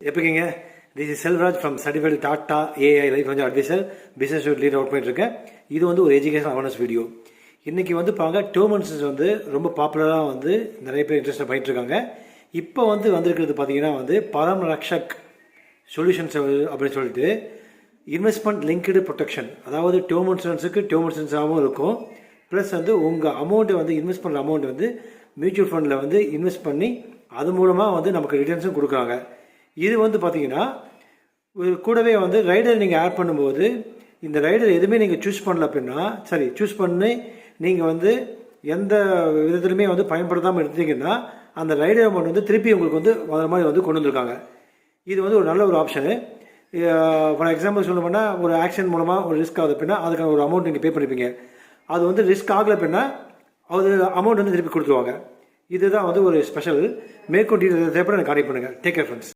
எப்படிங்க? This is Selvaraj from certified tata AI life கொஞ்சம் advisor business leader out பண்ணிட்டுருக்கேன். இது வந்து ஒரு எஜுகேஷன் அவேர்னஸ் வீடியோ. இன்றைக்கி வந்து பாருங்க டேர்ம் இன்சூரன்ஸ் வந்து ரொம்ப பாப்புலராக வந்து நிறைய பேர் இன்ட்ரெஸ்ட்டாக பண்ணிட்டுருக்காங்க. இப்போ வந்திருக்கிறது பார்த்தீங்கன்னா பரம் ரக்ஷக் சொல்யூஷன்ஸ் அப்படின்னு சொல்லிட்டு இன்வெஸ்ட்மெண்ட் லிங்க்டு ப்ரொடெக்ஷன், அதாவது டேர்ம் இன்சூரன்ஸுக்கு டேர்ம் இன்சூரன்ஸாகவும் இருக்கும். ப்ளஸ் உங்கள் அமௌண்ட்டை இன்வெஸ்ட் பண்ணுற அமௌண்ட் மியூச்சுவல் ஃபண்டில் இன்வெஸ்ட் பண்ணி அது மூலமாக நமக்கு ரிட்டர்ன்ஸும் கொடுக்குறாங்க. இது பார்த்தீங்கன்னா கூடவே ரைடர் நீங்கள் ஆட் பண்ணும்போது இந்த ரைடர் எதுவுமே நீங்கள் சூஸ் பண்ணல அப்படின்னா சூஸ் பண்ணி நீங்கள் எந்த விதத்துலையுமே பயன்படுத்தாமல் எடுத்தீங்கன்னா அந்த ரைடர் அமௌண்ட் திருப்பி உங்களுக்கு வர மாதிரி கொண்டு வந்திருக்காங்க. இது ஒரு நல்ல ஒரு ஆப்ஷனு. ஃபார் எக்ஸாம்பிள் சொல்லணும்னா ஒரு ஆக்சிடென்ட் மூலமாக ஒரு ரிஸ்க் ஆகுது அப்படின்னா அதுக்கான ஒரு அமௌண்ட் நீங்கள் பே பண்ணிப்பீங்க. அது ரிஸ்க் ஆகலை அப்படின்னா அது அமௌண்ட் திருப்பி கொடுத்துருவாங்க. இதுதான் ஒரு ஸ்பெஷல். மேற்கொண்டு தேவைப்பட எனக்கு கான்டெக்ட் பண்ணுங்கள். Take care friends.